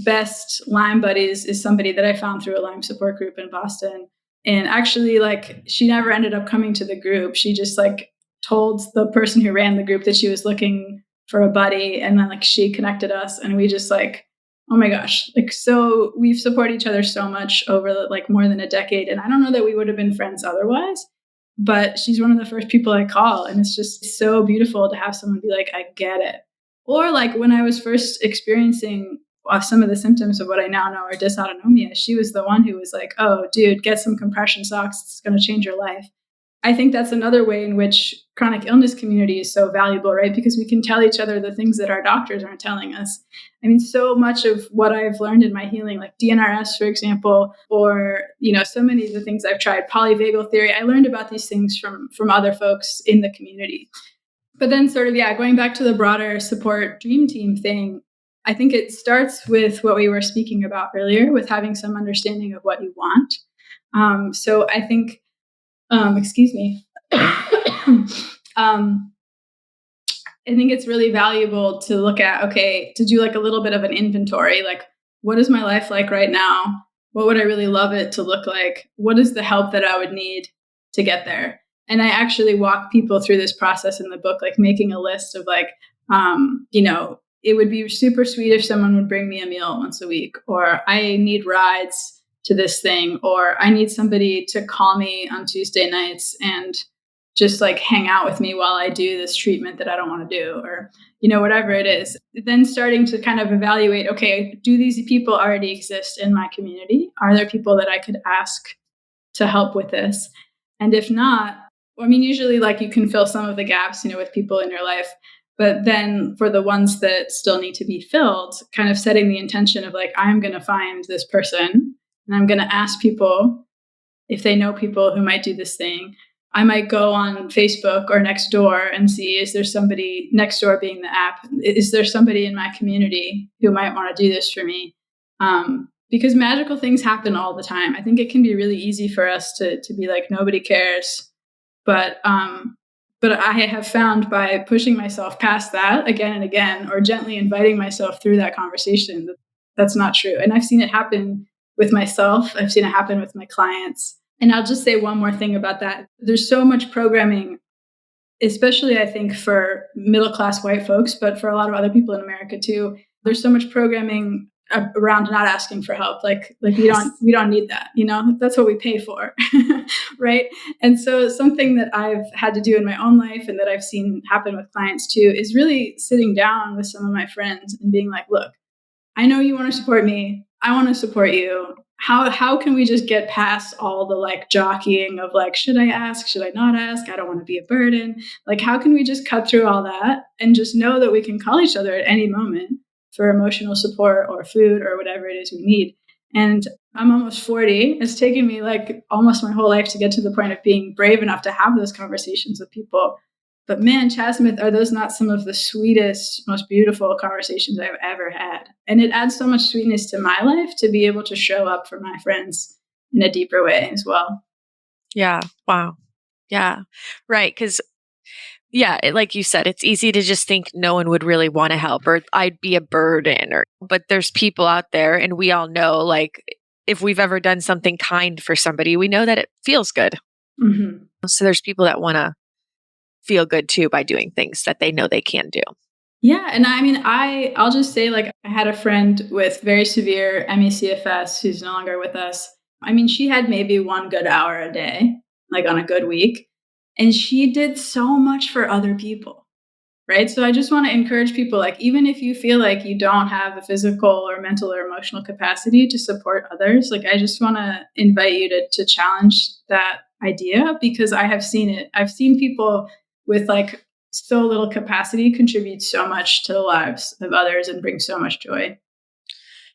best Lyme buddies is somebody that I found through a Lyme support group in Boston. And actually, like, she never ended up coming to the group. She just like told the person who ran the group that she was looking for a buddy. And then like she connected us, and we just like, oh my gosh, like, so we've supported each other so much over like more than a decade. And I don't know that we would have been friends otherwise, but she's one of the first people I call. And it's just so beautiful to have someone be like, I get it. Or like when I was first experiencing some of the symptoms of what I now know are dysautonomia, she was the one who was like, oh, dude, get some compression socks. It's going to change your life. I think that's another way in which chronic illness community is so valuable, right? Because we can tell each other the things that our doctors aren't telling us. I mean, so much of what I've learned in my healing, like DNRS, for example, or, so many of the things I've tried, polyvagal theory, I learned about these things from other folks in the community. But then sort of, going back to the broader support dream team thing, I think it starts with what we were speaking about earlier, with having some understanding of what you want. So I think, excuse me. I think it's really valuable to look at, okay, to do like a little bit of an inventory, like what is my life like right now? What would I really love it to look like? What is the help that I would need to get there? And I actually walk people through this process in the book, like making a list of like, it would be super sweet if someone would bring me a meal once a week, or I need rides to this thing, or I need somebody to call me on Tuesday nights and just like hang out with me while I do this treatment that I don't want to do, or, whatever it is. Then starting to kind of evaluate, okay, do these people already exist in my community? Are there people that I could ask to help with this? And if not, usually like you can fill some of the gaps, with people in your life. But then for the ones that still need to be filled, kind of setting the intention of like, I'm going to find this person and I'm going to ask people if they know people who might do this thing. I might go on Facebook or Nextdoor and see, is there somebody, Nextdoor being the app, is there somebody in my community who might want to do this for me? Because magical things happen all the time. I think it can be really easy for us to be like, nobody cares. But I have found by pushing myself past that again and again, or gently inviting myself through that conversation, that's not true. And I've seen it happen with myself. I've seen it happen with my clients. And I'll just say one more thing about that. There's so much programming, especially I think for middle-class white folks, but for a lot of other people in America too. There's so much programming around not asking for help. Like we don't need that, that's what we pay for. Right. And so something that I've had to do in my own life and that I've seen happen with clients too, is really sitting down with some of my friends and being like, look, I know you want to support me. I want to support you. How can we just get past all the like jockeying of like, should I ask? Should I not ask? I don't want to be a burden. Like, how can we just cut through all that and just know that we can call each other at any moment for emotional support or food or whatever it is we need? And I'm almost 40. It's taken me like almost my whole life to get to the point of being brave enough to have those conversations with people. But man, Chasmith, are those not some of the sweetest, most beautiful conversations I've ever had? And it adds so much sweetness to my life to be able to show up for my friends in a deeper way as well. Yeah. Wow. Yeah. Right. Because, like you said, it's easy to just think no one would really want to help, or I'd be a burden, but there's people out there, and we all know, like, if we've ever done something kind for somebody, we know that it feels good. Mm-hmm. So there's people that want to feel good too by doing things that they know they can do. Yeah. And I'll just say, like, I had a friend with very severe ME/CFS who's no longer with us. She had maybe one good hour a day, like on a good week. And she did so much for other people. Right. So I just want to encourage people, like, even if you feel like you don't have the physical or mental or emotional capacity to support others, like, I just want to invite you to challenge that idea, because I have seen it. I've seen people with like so little capacity contribute so much to the lives of others and bring so much joy.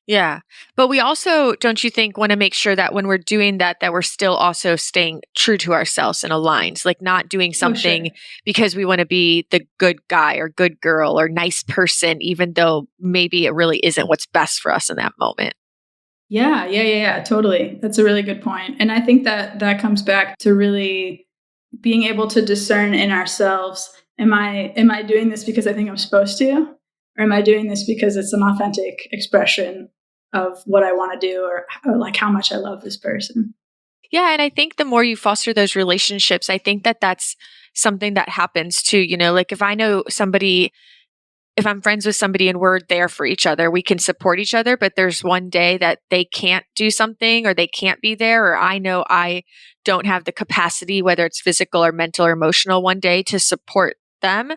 Yeah. But we also, don't you think, want to make sure that when we're doing that we're still also staying true to ourselves and aligned, like not doing something because we want to be the good guy or good girl or nice person, even though maybe it really isn't what's best for us in that moment. Yeah. Totally. That's a really good point. And I think that comes back to really being able to discern in ourselves, am I doing this because I think I'm supposed to? Or am I doing this because it's an authentic expression of what I want to do, or like how much I love this person? Yeah. And I think the more you foster those relationships, I think that that's something that happens too. Like if I know somebody, if I'm friends with somebody and we're there for each other, we can support each other, but there's one day that they can't do something or they can't be there, or I know I don't have the capacity, whether it's physical or mental or emotional, one day to support them.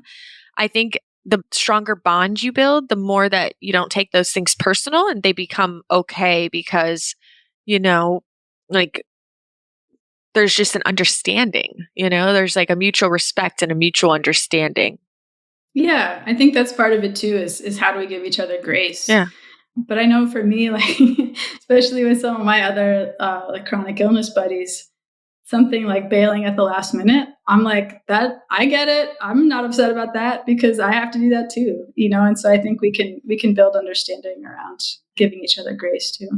I think the stronger bond you build, the more that you don't take those things personal and they become okay, because, like there's just an understanding, there's like a mutual respect and a mutual understanding. Yeah, I think that's part of it too, is how do we give each other grace? Yeah. But I know for me, like, especially with some of my other like chronic illness buddies, something like bailing at the last minute, I'm like, that I get it. I'm not upset about that because I have to do that too, and so I think we can build understanding around giving each other grace too.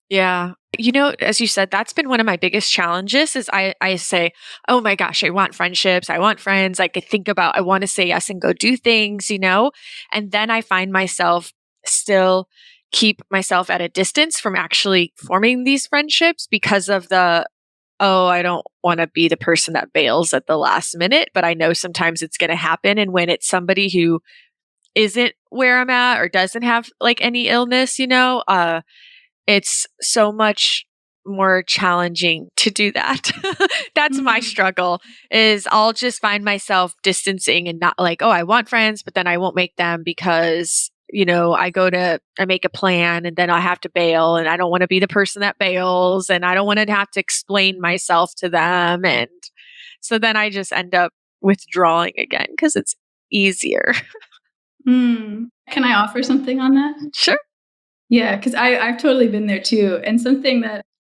Yeah. As you said, that's been one of my biggest challenges is I say, oh my gosh, I want friendships. I want friends. Like I want to say yes and go do things, and then I find myself still keep myself at a distance from actually forming these friendships because of oh, I don't want to be the person that bails at the last minute, but I know sometimes it's going to happen. And when it's somebody who isn't where I'm at or doesn't have like any illness, it's so much more challenging to do that. That's my struggle is I'll just find myself distancing and not like, oh, I want friends, but then I won't make them because, I make a plan and then I have to bail and I don't want to be the person that bails and I don't want to have to explain myself to them. And so then I just end up withdrawing again because it's easier. Can I offer something on that? Sure. Yeah, because I've totally been there too. And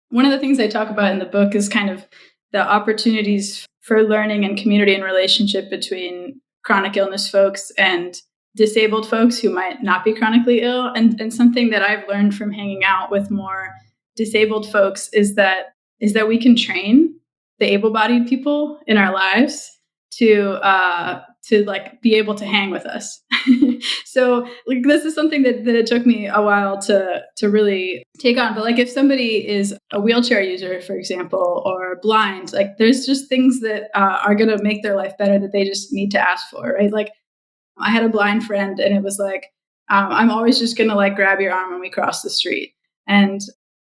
one of the things I talk about in the book is kind of the opportunities for learning and community and relationship between chronic illness folks and disabled folks who might not be chronically ill. And something that I've learned from hanging out with more disabled folks is that we can train the able-bodied people in our lives to like be able to hang with us. So like this is something that it took me a while to really take on. But like if somebody is a wheelchair user, for example, or blind, like there's just things that are going to make their life better that they just need to ask for, right? Like I had a blind friend and it was like, I'm always just going to like grab your arm when we cross the street. And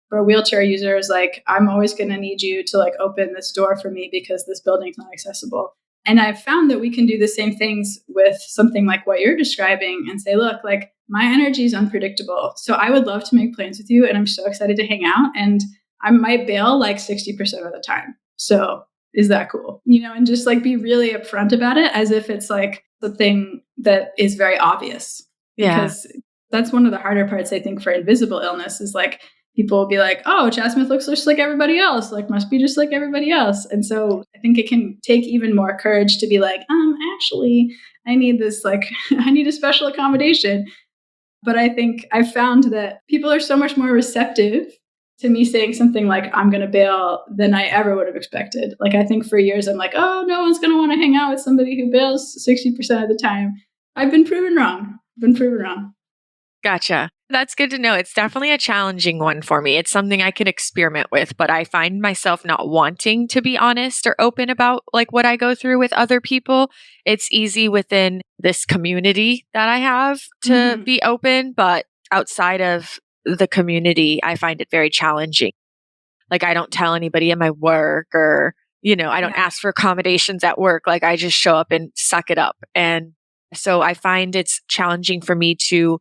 for a wheelchair user is like, I'm always going to need you to like open this door for me because this building's not accessible. And I've found that we can do the same things with something like what you're describing and say, look, like my energy is unpredictable. So I would love to make plans with you. And I'm so excited to hang out. And I might bail like 60% of the time. So is that cool? And just like be really upfront about it as if it's like something that is very obvious. Yeah. Because that's one of the harder parts, I think, for invisible illness is like, people will be like, oh, Chad Smith looks just like everybody else, like must be just like everybody else. And so I think it can take even more courage to be like, actually, I need this, like, I need a special accommodation. But I think I've found that people are so much more receptive to me saying something like, I'm going to bail than I ever would have expected. Like, I think for years, I'm like, oh, no one's going to want to hang out with somebody who bails 60% of the time. I've been proven wrong. Gotcha. That's good to know. It's definitely a challenging one for me. It's something I can experiment with, but I find myself not wanting to be honest or open about like what I go through with other people. It's easy within this community that I have to be open, but outside of the community, I find it very challenging. Like I don't tell anybody at my work or, I don't ask for accommodations at work. Like I just show up and suck it up. And so I find it's challenging for me to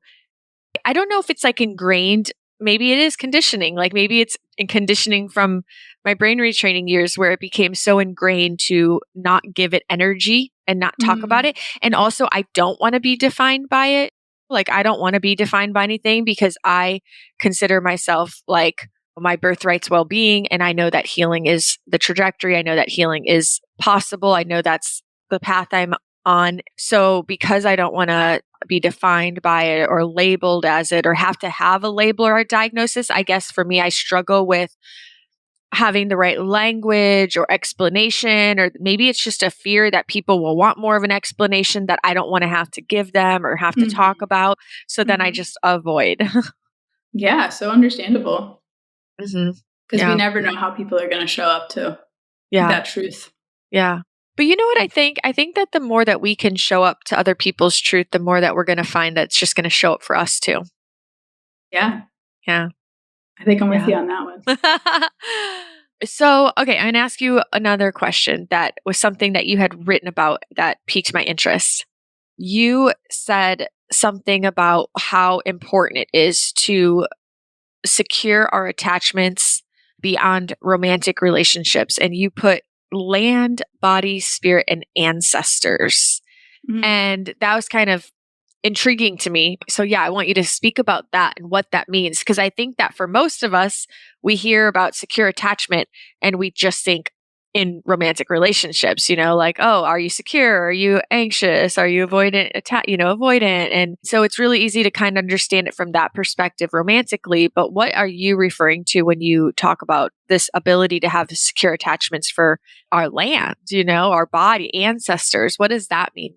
I don't know if it's like ingrained. Maybe it is conditioning. Like maybe it's in conditioning from my brain retraining years where it became so ingrained to not give it energy and not talk about it. And also I don't want to be defined by it. Like I don't want to be defined by anything because I consider myself like my birthright's well-being. And I know that healing is the trajectory. I know that healing is possible. I know that's the path I'm on. So because I don't want to be defined by it or labeled as it or have to have a label or a diagnosis, I guess for me, I struggle with having the right language or explanation, or maybe it's just a fear that people will want more of an explanation that I don't want to have to give them or have to talk about. So then I just avoid. Yeah, so understandable. Because we never know how people are going to show up to that truth. Yeah. But you know what I think? I think that the more that we can show up to other people's truth, the more that we're going to find that it's just going to show up for us too. Yeah. Yeah. I think I'm with you on that one. So, okay, I'm going to ask you another question that was something that you had written about that piqued my interest. You said something about how important it is to secure our attachments beyond romantic relationships. And you put land, body, spirit, and ancestors. And that was kind of intriguing to me. So yeah, I want you to speak about that and what that means. Because I think that for most of us, we hear about secure attachment and we just think in romantic relationships, like, oh, are you secure? Are you anxious? Are you avoidant, avoidant? And so it's really easy to kind of understand it from that perspective romantically. But what are you referring to when you talk about this ability to have secure attachments for our land, our body, ancestors? What does that mean?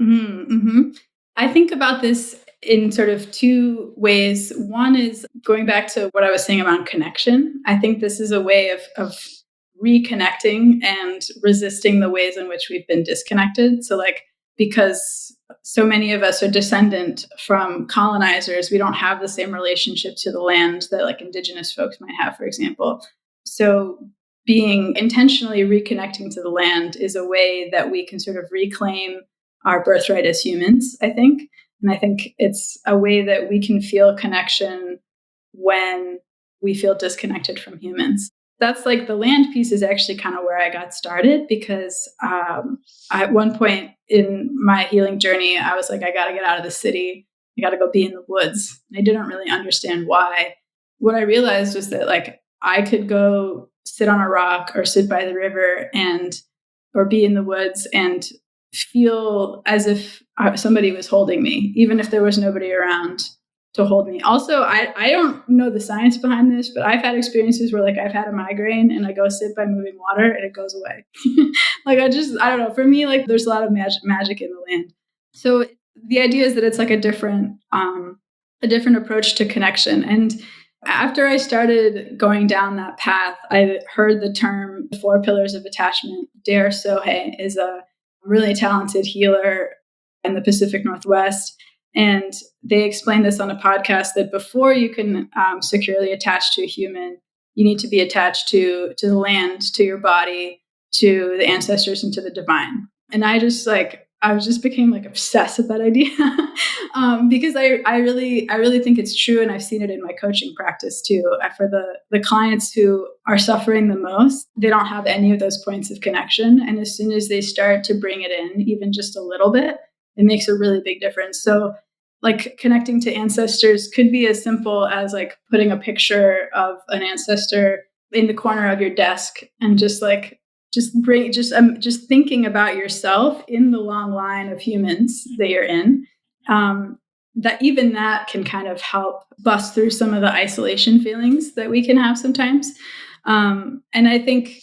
Mm-hmm. I think about this in sort of two ways. One is going back to what I was saying around connection. I think this is a way of reconnecting and resisting the ways in which we've been disconnected. So, like, because so many of us are descendant from colonizers, we don't have the same relationship to the land that like indigenous folks might have, for example. So being intentionally reconnecting to the land is a way that we can sort of reclaim our birthright as humans, I think. And I think it's a way that we can feel connection when we feel disconnected from humans. That's like the land piece is actually kind of where I got started because at one point in my healing journey, I was like, I got to get out of the city. I got to go be in the woods. And I didn't really understand why. What I realized was that like I could go sit on a rock or sit by the river or be in the woods and feel as if somebody was holding me, even if there was nobody around to hold me. Also, I don't know the science behind this, but I've had experiences where like I've had a migraine and I go sit by moving water and it goes away. Like I don't know. For me, like there's a lot of magic in the land. So the idea is that it's like a different approach to connection. And after I started going down that path, I heard the term 4 pillars of attachment. Dare Sohe is a really talented healer in the Pacific Northwest. And they explained this on a podcast that before you can securely attach to a human, you need to be attached to the land, to your body, to the ancestors, and to the divine. And I just became like obsessed with that idea because I really think it's true, and I've seen it in my coaching practice too. For the clients who are suffering the most, they don't have any of those points of connection, and as soon as they start to bring it in, even just a little bit, it makes a really big difference. So like connecting to ancestors could be as simple as like putting a picture of an ancestor in the corner of your desk and just thinking about yourself in the long line of humans that you're in. That can kind of help bust through some of the isolation feelings that we can have sometimes. And I think,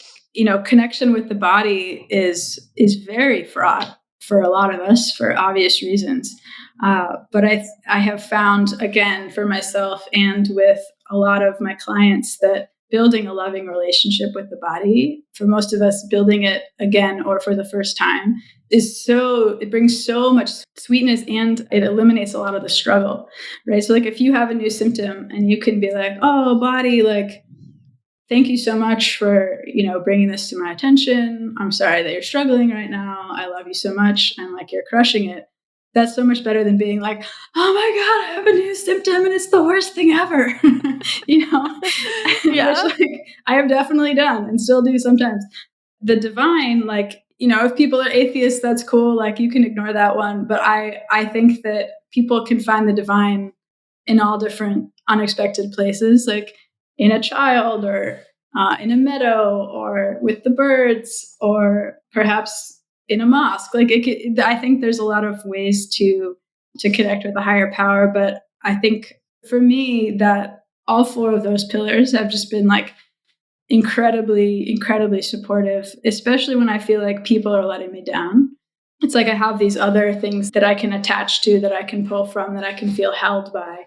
connection with the body is very fraught for a lot of us for obvious reasons. But I have found, again, for myself and with a lot of my clients, that building a loving relationship with the body, for most of us, building it again or for the first time, it brings so much sweetness and it eliminates a lot of the struggle, right? So like if you have a new symptom and you can be like, oh, body, like, thank you so much for, bringing this to my attention. I'm sorry that you're struggling right now. I love you so much. And like, you're crushing it. That's so much better than being like, oh my God, I have a new symptom and it's the worst thing ever. Yeah. Which like I have definitely done and still do sometimes. The divine, like, if people are atheists, that's cool. Like you can ignore that one. But I think that people can find the divine in all different unexpected places, like in a child or in a meadow or with the birds or perhaps in a mosque. Like I think there's a lot of ways to connect with a higher power. But I think for me that all 4 of those pillars have just been like incredibly, incredibly supportive, especially when I feel like people are letting me down. It's like I have these other things that I can attach to, that I can pull from, that I can feel held by.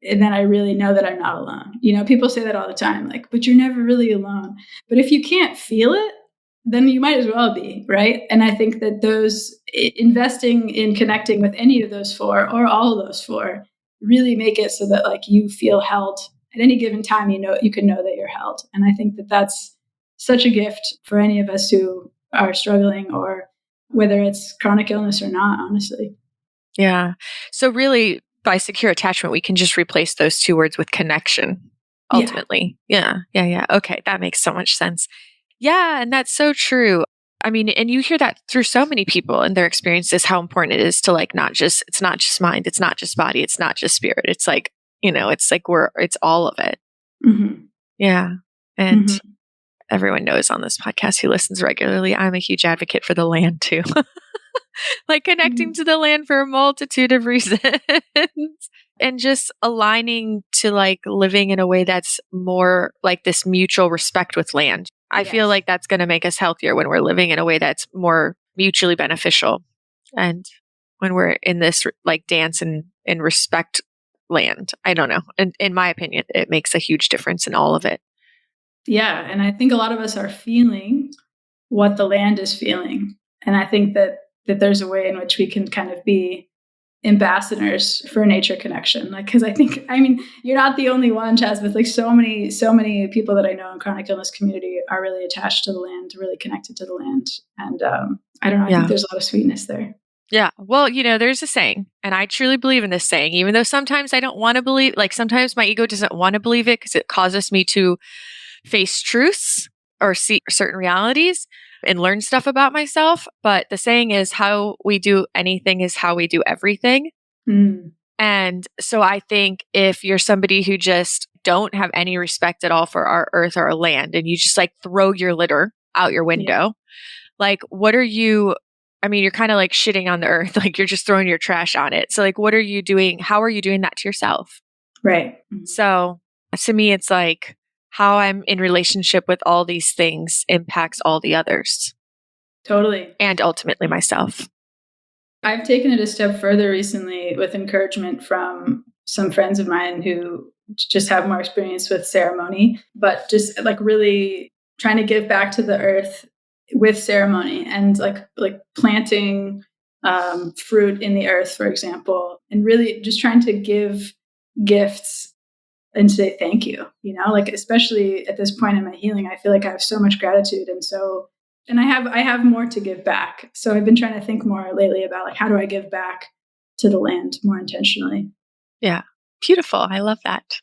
And then I really know that I'm not alone. People say that all the time, like, but you're never really alone. But if you can't feel it, then you might as well be, right? And I think that investing in connecting with any of those 4 or all of those 4 really make it so that like you feel held at any given time. You can know that you're held. And I think that that's such a gift for any of us who are struggling, or whether it's chronic illness or not, honestly. Yeah. So really, by secure attachment, we can just replace those 2 words with connection, ultimately. Yeah. Okay. That makes so much sense. Yeah. And that's so true. I mean, and you hear that through so many people and their experiences, how important it is to like, it's not just mind, it's not just body, it's not just spirit. It's like, it's like it's all of it. Mm-hmm. Yeah. And everyone knows on this podcast who listens regularly, I'm a huge advocate for the land too. Like connecting to the land for a multitude of reasons and just aligning to like living in a way that's more like this mutual respect with land. I feel like that's going to make us healthier when we're living in a way that's more mutually beneficial. And when we're in this like dance and respect land, I don't know. And in my opinion, it makes a huge difference in all of it. Yeah. And I think a lot of us are feeling what the land is feeling. And I think that there's a way in which we can kind of be ambassadors for nature connection. Like, cause I mean, you're not the only one, Chaz, but like so many people that I know in chronic illness community are really attached to the land, really connected to the land. And I don't know, I think there's a lot of sweetness there. Yeah. Well, there's a saying, and I truly believe in this saying, even though sometimes I don't want to believe, like sometimes my ego doesn't want to believe it because it causes me to face truths or see certain realities and learn stuff about myself. But the saying is, how we do anything is how we do everything. Mm. And so I think if you're somebody who just don't have any respect at all for our earth or our land, and you just like throw your litter out your window, like what are you, I mean, you're kind of like shitting on the earth, like you're just throwing your trash on it. So like, what are you doing? How are you doing that to yourself? Right. Mm-hmm. So to me, it's like, how I'm in relationship with all these things impacts all the others. Totally. And ultimately myself. I've taken it a step further recently with encouragement from some friends of mine who just have more experience with ceremony, but just like really trying to give back to the earth with ceremony and like planting fruit in the earth, for example, and really just trying to give gifts and say thank you, like especially at this point in my healing, I feel like I have so much gratitude. And I have more to give back. So I've been trying to think more lately about like, how do I give back to the land more intentionally? Yeah. Beautiful. I love that.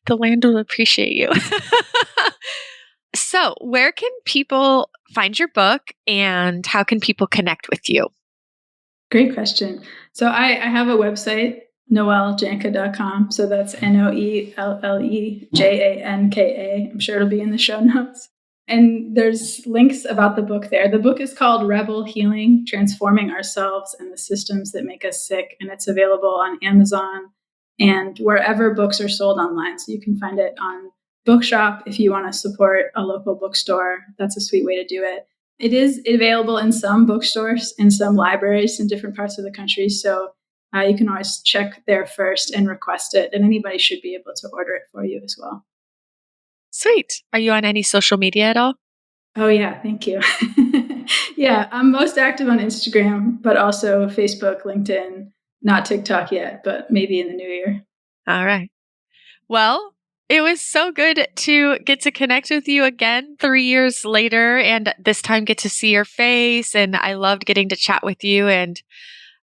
The land will appreciate you. So where can people find your book and how can people connect with you? Great question. So I have a website, noellejanka.com. So that's NOELLEJANKA. I'm sure it'll be in the show notes. And there's links about the book there. The book is called Rebel Healing, Transforming Ourselves and the Systems That Make Us Sick. And it's available on Amazon and wherever books are sold online. So you can find it on Bookshop if you want to support a local bookstore. That's a sweet way to do it. It is available in some bookstores, in some libraries in different parts of the country. So you can always check there first and request it. And anybody should be able to order it for you as well. Sweet. Are you on any social media at all? Oh, yeah. Thank you. Yeah, I'm most active on Instagram, but also Facebook, LinkedIn, not TikTok yet, but maybe in the new year. All right. Well, it was so good to get to connect with you again 3 years later and this time get to see your face. And I loved getting to chat with you. And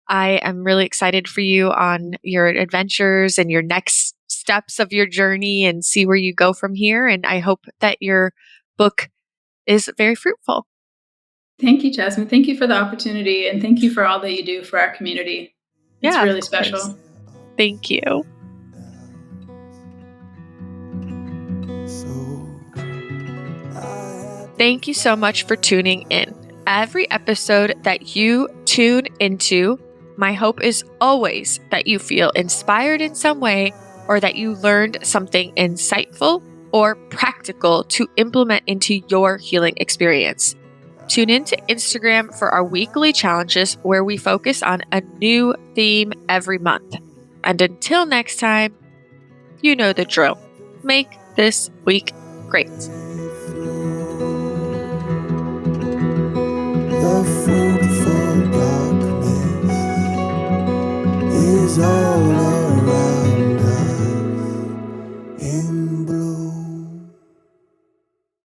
I am really excited for you on your adventures and your next steps of your journey and see where you go from here. And I hope that your book is very fruitful. Thank you, Jasmine. Thank you for the opportunity. And thank you for all that you do for our community. It's really special. Thank you. Thank you so much for tuning in. Every episode that you tune into, my hope is always that you feel inspired in some way or that you learned something insightful or practical to implement into your healing experience. Tune in to Instagram for our weekly challenges where we focus on a new theme every month. And until next time, you know the drill. Make this week great. The fruitful darkness is all